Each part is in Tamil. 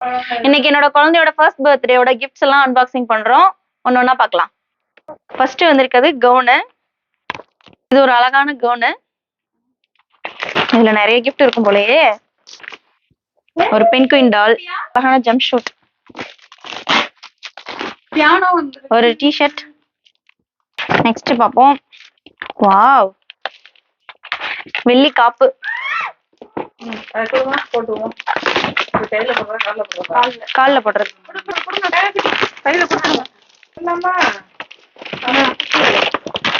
இன்னைக்கு என்னோட குழந்தையோட ஃபர்ஸ்ட் பர்த்டேயோட கிஃப்ட்ஸ் எல்லாம் அன்பாக்சிங் பண்றோம். ஒன்னொன்னா பார்க்கலாம். ஃபர்ஸ்ட் வந்திருக்கிறது கவுனு. இது ஒரு அழகான கவுனு. இதுல நிறைய கிஃப்ட் இருக்கும் போலயே. ஒரு பென் குயின் டால், அழகான ஜம்ப் ஷூட், ஒரு டிஷர்ட். நெக்ஸ்ட் பார்ப்போம். வாவ், வெள்ளி காப்பு. கால்ல போடுறது.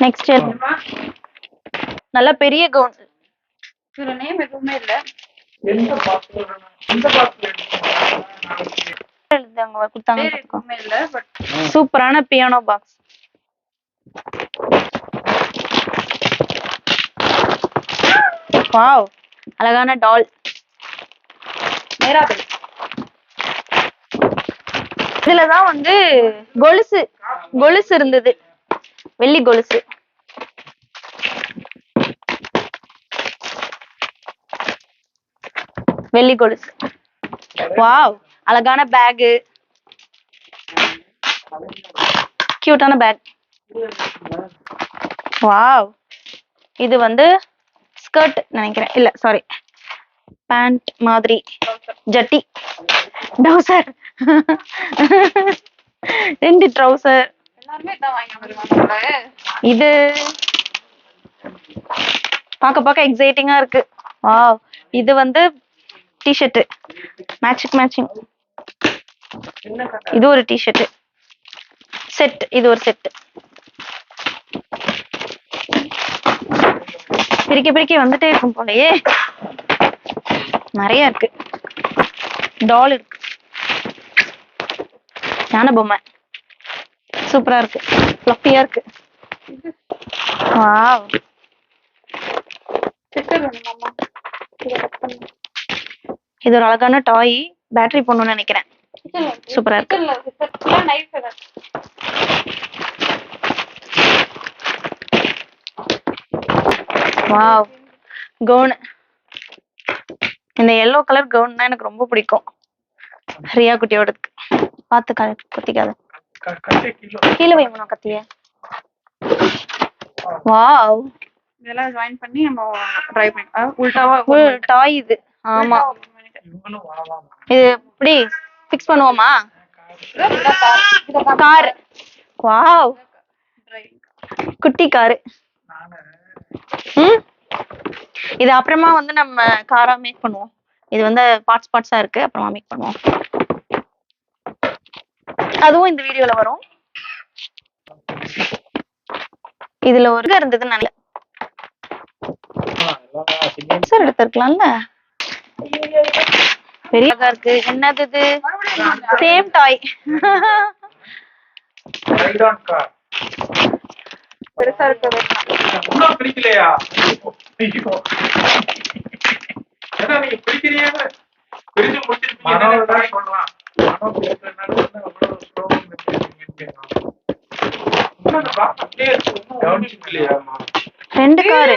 நெக்ஸ்ட் நல்ல பெரிய கவுன். இதுல நேம் எதுவுமே இல்ல. சூப்பரான பியானோ பாக்ஸ். வாவ், அழகான டால். இதுலதான் வந்து கொலுசு கொலுசு இருந்தது, வெள்ளி கொலுசு. வெள்ளி கொலுசு. வாவ், அழகான பேக், கியூட்டான பேக். வாவ், இது வந்து ஸ்கர்ட் நினைக்கிறேன், இல்ல சாரி பேண்ட் மாதிரி, ஜட்டி, ட்ரவுசர். ரெண்டு ட்ரவுசர். இது பார்க்க எக்ஸைட்டிங்கா இருக்கு. வாவ், இது வந்து டிஷர்ட் மேட்சிங். இது ஒரு டிஷர்ட் செட். இது ஒரு செட். பிரிக்க வந்துட்டே இருக்கும் போலயே. நிறைய இருக்கு. டால் இருக்கு, ஞான பொம்மை. சூப்பரா இருக்கு, ஃப்ளஃபியா இருக்கு. வாவ், இது ஒரு அழகான டாய். பேட்டரி போடணும்னு நினைக்கிறேன். சூப்பரா இருக்கு. Wow, gown. இந்த எல்லோ கலர் கவுன் தான் எனக்கு ரொம்ப பிடிக்கும். ரியா குட்டியோட. பார்த்து குத்திக்காத, கீழே வைமா கத்திய. வாவ், இதெல்லாம் ஜாயின் பண்ணி நம்ம ட்ரை பண்ணி உல்டாவா டாய் இது. ஆமா, இது இப்படி ஃபிக்ஸ் பண்ணுவோமா? கார். வாவ், குட்டி காரு. இது அப்புறமா வந்து நம்ம காரா மேக் பண்ணுவோம். இது வந்து பார்ட்ஸா இருக்கு, அப்புறமா மேக் பண்ணுவோம். அதுவும் இந்த வீடியோல வரும். இதுல ஒரு இருந்தது நல்ல சார் எடுத்திருக்கலாம்ல. பெரிய இருக்கு. என்னது இது? சேம் டாய். பெருசா இருக்கு. பிடிக்கலையா? ரெண்டு காரு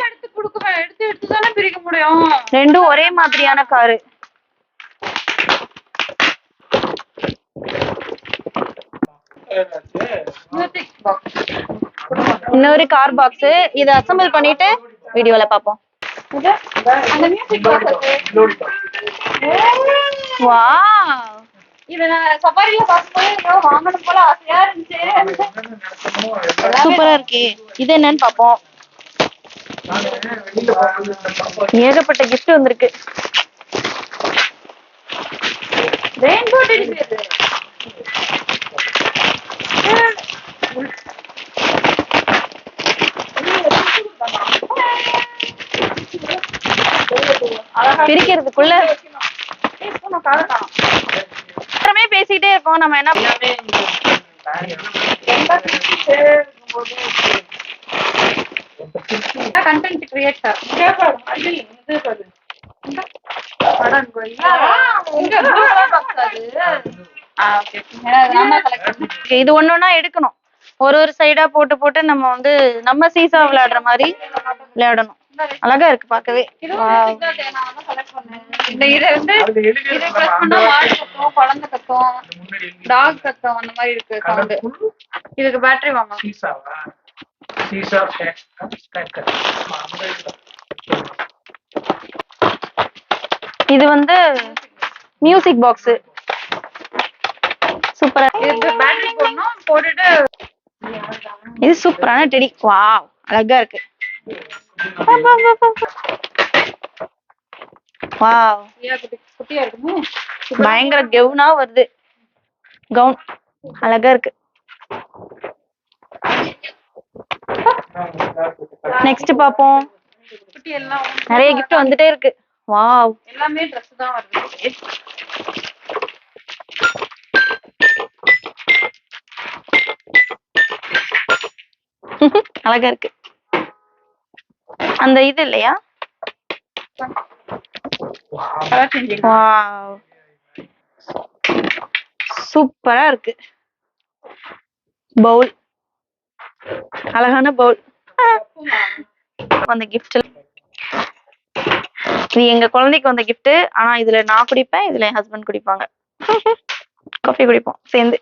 எடுத்துதானே பிரிக்க முடியும். ரெண்டும் ஒரே மாதிரியான காரு. இன்னொரு கார் பாக்ஸ். இதை அசெம்பிள் பண்ணிட்டு வீடியோல பாப்போம். வாவ், இத நான் சஃபாரில பாக்கும்போது வாங்கணும் போல ஆசையா இருந்துச்சு. சூப்பரா இருக்கே. இது என்னன்னு பாப்போம். ஏகப்பட்ட கிஃப்ட் வந்திருக்கு. Rainbow delivery. பிரிக்கிறதுக்குள்ள பேசிட்டே இருக்கோம். நம்ம என்ன கண்டென்ட் கிரியேட்டர். இது ஒன்னொன்னா எடுக்கணும். ஒரு சைடா போட்டு நம்ம வந்து நம்ம சீசா விளையாடுற மாதிரி விளையாடணும். அழகா இருக்கு பார்க்கவே. இந்த இதை வந்து இதை பிரஸ் பண்ணா மாடு கத்தும், குழந்தை கத்தும், டாக் கத்தும், அந்த மாதிரி இருக்கு சவுண்ட். இதுக்கு பேட்டரி வாங்கலாம். இது வந்து மியூசிக் பாக்ஸ். சூப்பரா. இது பேட்டரி போடணும், போட்டுட்டு இது சூப்பரான டெடி. வாவ், அழகா இருக்கு. வாவ், குட்டியா இருக்குமோ, பயங்கர கவுனா வருது. கவுன் அழகா இருக்கு. நெக்ஸ்ட் பாப்போம். குட்டி எல்லாம் நிறைய gift வந்துட்டே இருக்கு. வாவ், எல்லாமே ட்ரெஸ் தான் வருது. அழகா இருக்கு. அந்த இது இல்லையா? வாவ், சூப்பரா இருக்கு. பவுல், அழகான பவுல். அந்த gift இது எங்க குழந்தைக்கு வந்த gift. ஆனா இதுல நான் குடிப்பேன், இதுல என் ஹஸ்பண்ட் குடிப்பாங்க. காஃபி குடிப்போம் சேர்ந்து.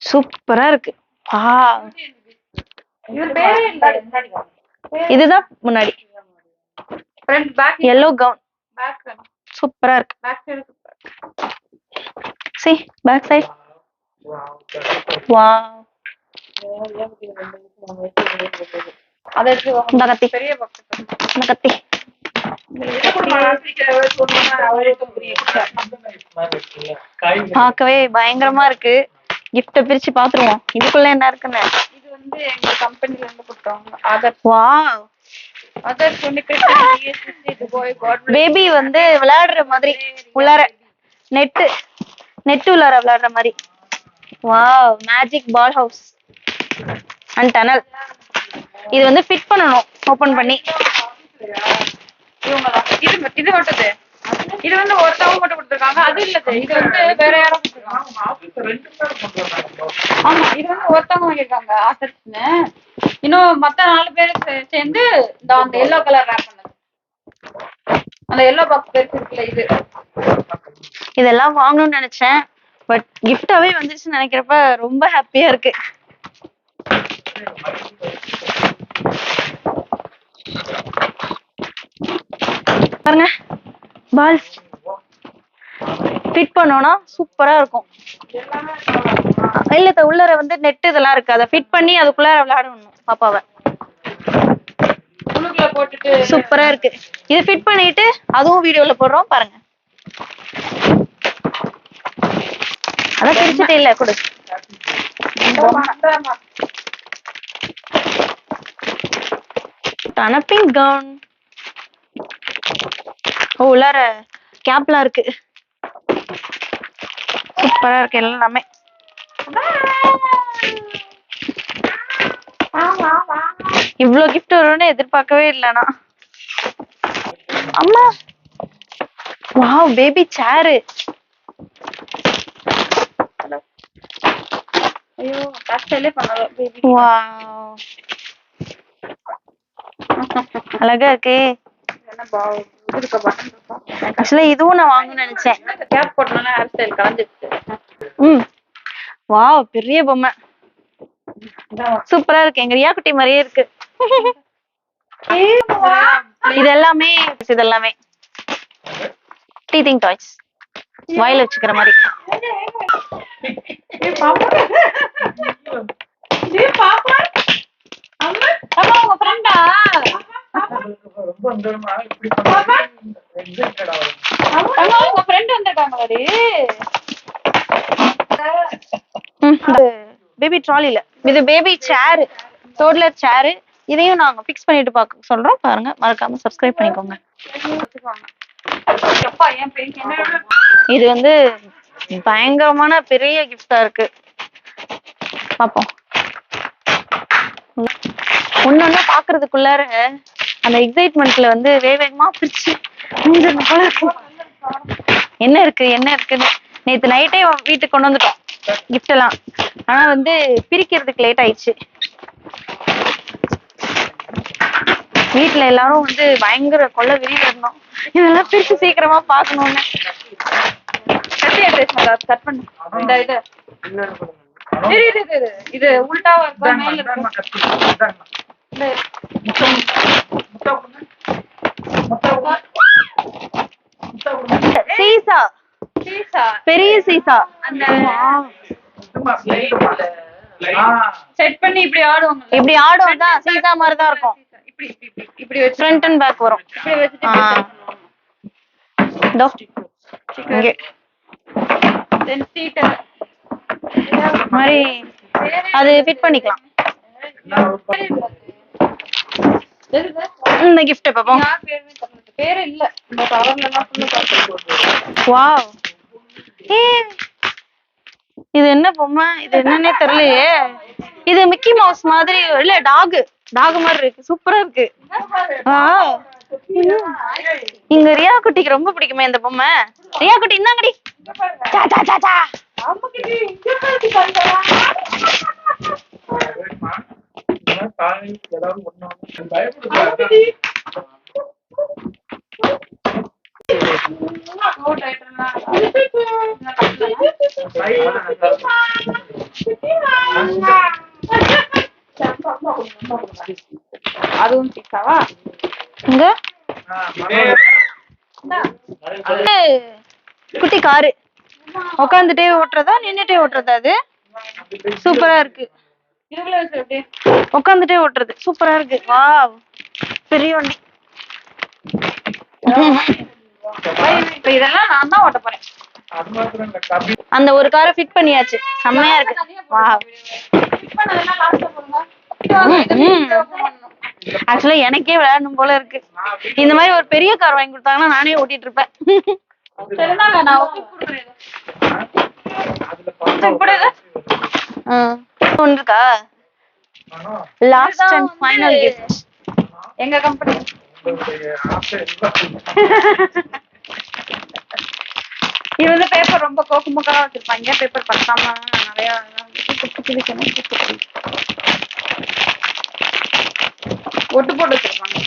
சூப்பரா இருக்கு. இதுதான் முன்னாடி yellow gown. சூப்பரா இருக்கு. see back side. wow, இந்த கத்தி, பெரிய பாக்ஸ் இந்த கத்தி. பார்க்கவே பயங்கரமா இருக்கு. gift பிரிச்சு பாத்துருவோம் இதுக்குள்ள என்ன இருக்குன்னு. இது வந்து எங்க கம்பெனில இருந்து கொடுத்தாங்க. ஆதர். வாவ், ஆதர் பேபி வந்து விளையாடுற மாதிரி உள்ளார நெட் உள்ளார விளையாடுற மாதிரி. Wow, magic ball house and tunnel. இது வந்து ஃபிட் பண்ணனும் ஓபன் பண்ணி. இது மட்டுது. இது வந்து ஒருத்தவங்க மட்டும் கொடுத்துருக்காங்க. அது இல்லது, இது வந்து வேற யாரும் கொடுத்துருக்காங்க. ஆமா, இது வந்து ஒருத்தவங்க வாங்கியிருக்காங்க ஆசர்ஸ்னு. இன்னும் மத்த 4 பேருக்கு சேர்ந்து அந்த எல்லோ கலர் ரேப் பண்ணது. அந்த எல்லோ பாக்ஸ் பெருசு இருக்குல்ல, இது. இதெல்லாம் வாங்கணும்னு நினைச்சேன், பட் கிஃப்டாவே வந்துருச்சுன்னு நினைக்கிறப்ப ரொம்ப ஹாப்பியா இருக்கு. பாருங்க, பால்ஸ் ஃபிட் பண்ணோம்னா சூப்பரா இருக்கும். இல்ல உள்ளர வந்து நெட் இதெல்லாம் இருக்கு, அதை ஃபிட் பண்ணி அதுக்குள்ளார விளையாடணும் பாப்பாவை. போட்டுட்டு சூப்பரா இருக்கு. இது ஃபிட் பண்ணிட்டு அதுவும் வீடியோல போடுறோம் பாருங்க. அத பிரிச்சுட்டு இல்ல கொடு. டனப்பிங் கவுன். ஓ, உள்ளார கேப்லாம் இருக்கு. சூப்பரா இருக்கு எல்லாமே. இவ்ளோ கிஃப்ட் வரும்னு எதிர்பார்க்கவே இல்லைனா. அம்மா, வாவ், பேபி சேரு. ஐயோ, டாக்டர்லே பண்ணல பேபி. வாவ், அழகா இருக்கே. என்ன பாவ், இதுக்கு பட்டன் இருக்கா? ஆக்சுவலா இதுவும் நான் வாங்கணும்னு நினைச்சேன். கேப் போட்டனால ஹேர் ஸ்டைல் கலஞ்சிருச்சு. வாவ், பெரிய பொம்மை. சூப்பரா இருக்கு. எங்க ரியா குட்டி மாதிரியே இருக்கு. இதெல்லாமே டீத்திங் டாய்ஸ், வாயில வச்சுக்கிற மாதிரி. உங்க ஃப்ரெண்டா? உங்க ஃப்ரெண்ட் வந்திருக்காங்களா? பேபி ட்ராலில இது பேபி சேர், டோட்லர் சேர். இதையும் நாங்க ஃபிக்ஸ் பண்ணிட்டு பார்க்க சொல்றோம். பாருங்க, மறக்காம சப்ஸ்கிரைப் பண்ணிக்கோங்க. இது வந்து பயங்கரமான பெரிய கிஃப்டா இருக்கு. பாப்போம். ஒன்னொன்னு பாக்குறதுக்குள்ளார அந்த எக்ஸைட்மெண்ட்ல வந்து வேகமா பிரிச்சு மூஞ்சிரணும் போல இருக்கு. என்ன இருக்கு என்ன இருக்குன்னு நேத்து நைட்டே வீட்டுக்கு கொண்டு வந்துட்டோம் கிஃப்ட் எல்லாம். ஆனா வந்து பிரிக்கிறதுக்கு லேட் ஆயிடுச்சு. வீட்டுல எல்லாரும் வந்து பயங்கர கொள்ள வெளியில இருந்தோம். இதெல்லாம் பிரிச்சு சீக்கிரமா பாக்கணும்னு. கட் பண்ணு. இந்த இது உல்டாவா இருக்கா மேல இருக்கு. சீசா சீசா பெரிய சீசா அந்த செட் பண்ணி இப்படி ஆடுவாங்க. இப்படி ஆடும் தான் சீசா மாதிரி தான் இருக்கும். இப்படி இப்படி இப்படி வச்சு ஃப்ரண்ட் அண்ட் பேக் வரும். இப்படி வச்சுட்டு இதோ இங்க தென் சீட்டர் மாதிரி அது ஃபிட் பண்ணிக்கலாம். இந்த gift பாப்போம். பேரு இல்ல இந்த கவர்ல எல்லாம் ஃபுல்லா வாவ். இது என்ன பொம்மை? இது என்னன்னே தெரியலையே. இது மிக்கி மவுஸ் மாதிரி இல்ல டாக் மாதிரி இருக்கு. சூப்பரா இருக்கு. இங்க ரியா குட்டிக்கு ரொம்ப பிடிக்குமே இந்த பொம்மை. ரியா குட்டி இந்தாங்கடி. சா சா சா சா. அதுவும் சீசாவா? இங்க குட்டி காரு உட்காந்துட்டே ஓட்டுறதா நின்னுட்டே ஓட்டுறதா? அது சூப்பரா இருக்கு. உட்காந்துட்டே ஓட்டுறது சூப்பரா இருக்கு. வாவ் பெரிய வண்டி. இப்ப இதெல்லாம் நான் தான் ஓட்ட போறேன். அந்த ஒரு காரை ஃபிட் பண்ணியாச்சு. செம்மையா இருக்கு. வாவ். ஆக்சுவலா எனக்கே விளையாடணும் போல இருக்கு. இந்த மாதிரி ஒரு பெரிய கார் வாங்கி கொடுத்தாங்கன்னா நானே ஓட்டிட்டு இருப்பேன். ஒன்று இருக்கா? லாஸ்ட் அண்ட் ஃபைனல் கிஃப்ட் எங்க கம்பெனி. இது வந்து பேப்பர் ரொம்ப கோக்குமுக்கா வச்சிருப்பாங்க. பேப்பர் பத்தாம நிறைய ஒட்டு போட்டு வச்சிருப்பாங்க.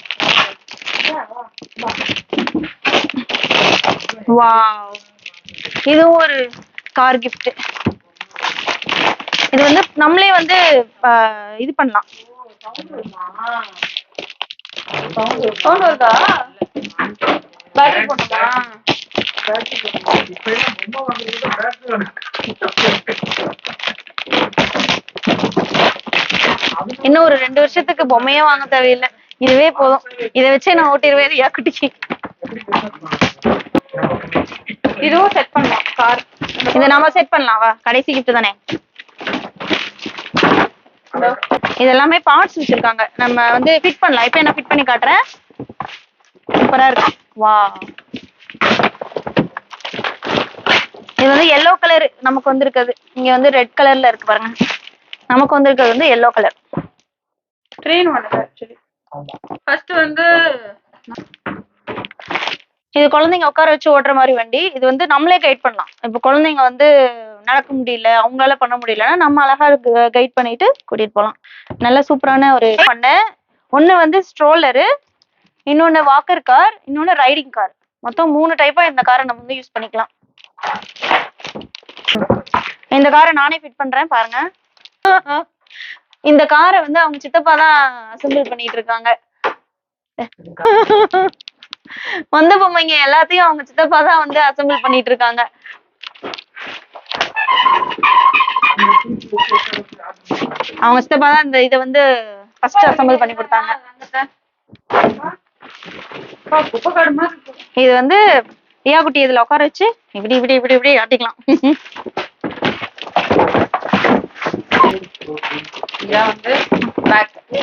வாவ். இதுவும் ஒரு கார் கிஃப்ட். இது வந்து நம்மளே வந்து இது பண்ணலாம். சவுண்ட் வருதா? பேட்டரி போட்டோமா? இன்னும் ஒரு 2 வருஷத்துக்கு பொம்மையே வாங்க தேவையில்லை. இதுவே போதும். இதை வச்சே நான் ஓட்டிடுவேன் ரியா குட்டிக்கு. இதுவும் செட் பண்ணலாம். கார் இதை நம்ம செட் பண்ணலாம். வா கடைசி கிஃப்ட் தானே. இது எல்லாமே பார்ட்ஸ் வச்சிருக்காங்க. நம்ம வந்து ஃபிட் பண்ணலாம். இப்போ நான் ஃபிட் பண்ணி காட்டுறேன். சூப்பரா இருக்கு. வா இது வந்து yellow கலர் நமக்கு வந்திருக்குது. இங்க வந்து ரெட் கலர்ல இருக்கு பாருங்க. நமக்கு வந்திருக்கிறது வந்து yellow கலர். ட்ரெயின் பண்ணுது ஆக்சுவலி. ஃபர்ஸ்ட் வந்து இது குழந்தைங்க உட்கார வச்சு ஓட்டுற மாதிரி வண்டி. இது வந்து நம்மளே கைட் பண்ணலாம். இப்போ குழந்தைங்க வந்து நடக்க முடியல, அவங்களால பண்ண முடியலன்னா நம்ம அழகா கைட் பண்ணிட்டு கூட்டிட்டு போகலாம். நல்ல சூப்பரான ஒரு பண்ண. ஒண்ணு வந்து ஸ்ட்ரோலரு, இன்னொன்னு வாக்கர் கார், இன்னொன்னு ரைடிங் கார். மொத்தம் 3 டைப்பா இந்த காரை நம்ம வந்து யூஸ் பண்ணிக்கலாம். இந்த காரை நானே ஃபிட் பண்றேன் பாருங்க. இந்த காரை வந்து அவங்க சித்தப்பா தான் அசெம்பிள் பண்ணிட்டு இருக்காங்க. வந்த பொம்மைங்க எல்லாத்தையும் அவங்க சித்தப்பா தான் வந்து அசெம்பிள் பண்ணிட்டு இருக்காங்க. அவங்க சித்தப்பா தான் இந்த இதை வந்து ஃபர்ஸ்ட் அசெம்பிள் பண்ணி கொடுத்தாங்க. இது வந்து ரியா குட்டி இதுல உட்கார வச்சு இப்படி இப்படி இப்படி இப்படி ஆட்டிக்கலாம்.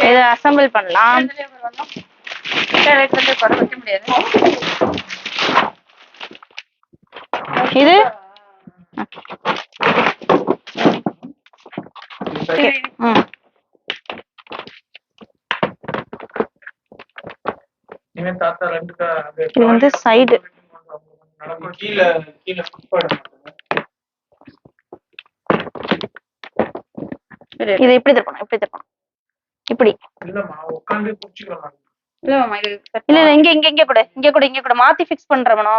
இதை அசெம்பிள் பண்ணலாம். இது இவன் தாத்தா ரெண்டு இது வந்து சைடு. கீழே கீழே ஃபுட்பால் இது இப்படி திருப்பணும், இப்படி திருப்பணும், இப்படி. இல்லம்மா உட்காந்து புடிச்சுக்கலாம். இல்ல மாமா இது இல்ல இல்ல, இங்க இங்க இங்க கூட, இங்க கூட, இங்க கூட மாத்தி ஃபிக்ஸ் பண்றவனோ.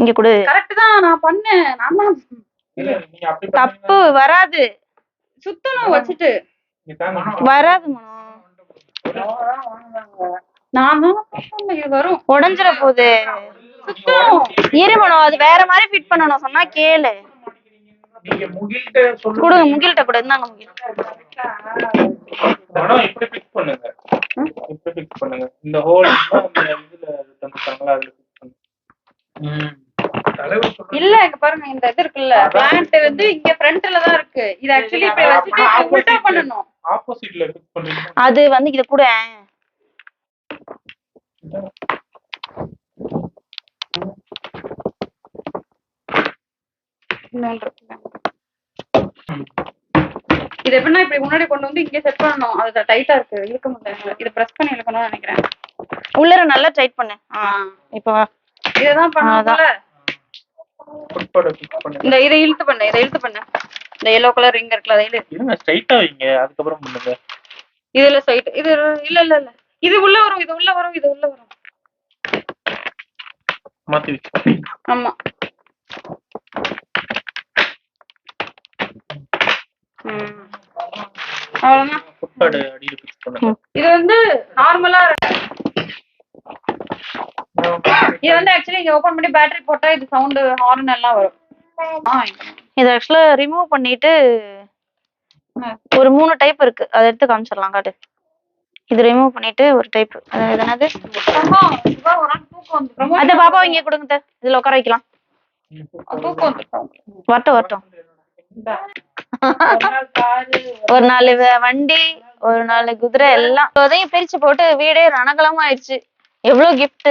இங்க கூட கரெக்ட் தான், நான் பண்ணேன். நான் தான் இல்ல நீங்க அப்படி தப்பு வராது, சுத்தணும் வச்சுட்டு வராது மனோ. நான் தான் பண்ணேன், இது வரும். உடஞ்சிட போகுது. சுத்தணும். இரு மனோ, அது வேற மாதிரி ஃபிட் பண்ணணும், சொன்னா கேளு. நீங்க முகில்ட்ட சொல்லுங்க. கொடுங்க, முகில்ட்ட கூட இருந்தாங்க முகில். மனம் இப்படி ஃபிக்ஸ் பண்ணுங்க, இப்படி ஃபிக்ஸ் பண்ணுங்க. இந்த ஹோல் அந்த இதுல தந்துட்டாங்களா அதுல ஃபிக்ஸ் பண்ணுங்க. தலைவர் சொல்றது இல்ல இங்க பாருங்க, இந்த இது இருக்குல்ல பிளான்ட் வந்து இங்க ஃப்ரண்ட்ல தான் இருக்கு. இது ஆக்சுவலி இப்படி வச்சுட்டு இப்படி உல்டா பண்ணனும். ஆப்போசிட்ல ஃபிக்ஸ் பண்றீங்க. அது வந்து இத கூட இது எப்படின்னா இப்படி முன்னாடி கொண்டு வந்து இங்க செட் பண்ணணும். அது டைட்டா இருக்கு, இழுக்க முடியல. இத பிரஸ் பண்ணி இழுக்கணும்னு நினைக்கிறேன். உள்ளர நல்லா டைட் பண்ணு. இப்போ இததான் பண்ணாதல. ஃபுட்பால் ஃபிக்ஸ் பண்ணுங்க. இந்த இத இழுத்து பண்ணு, இத இழுத்து பண்ணு. இந்த yellow கலர் ரிங் இருக்குல, அத இழு. இருங்க ஸ்ட்ரைட்டா வைங்க, அதுக்கு அப்புறம் பண்ணுங்க. இதுல சைட் இது இல்ல இல்ல இல்ல, இது உள்ள வரும், இது உள்ள வரும், இது உள்ள வரும். மாத்தி வைங்க. ஆமா. அவ்வளவுதான். ஃபுட்பால் அடியில ஃபிக்ஸ் பண்ணுங்க. இது வந்து நார்மலா இது வந்து ஆக்சுவலி இங்க ஓபன் பண்ணி பேட்டரி போட்டா இது சவுண்ட் ஹார்ன் எல்லாம் வரும். இத ஆக்சுவலா ரிமூவ் பண்ணிட்டு ஒரு 3 டைப் இருக்கு, அத எடுத்து காமிச்சிரலாம். காட்டு. இது ரிமூவ் பண்ணிட்டு ஒரு டைப், அது என்னது, அத பாப்பா இங்க கொடுங்க, இதுல உட்கார வைக்கலாம். தூக்கம் வந்துட்டோம். வரட்டும் வரட்டும். ஒரு 4 வண்டி, ஒரு 4 குதிரை, எல்லாம் அதையும் பிரிச்சு போட்டு வீடே ரணகலமா ஆயிடுச்சு. எவ்வளவு கிஃப்ட்.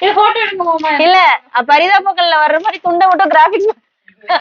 இது போட்டோ எடுங்க மாமா. இல்ல பரிதாபங்கள்ல வர்ற மாதிரி துண்டை மட்டும் கிராபிக்ஸ்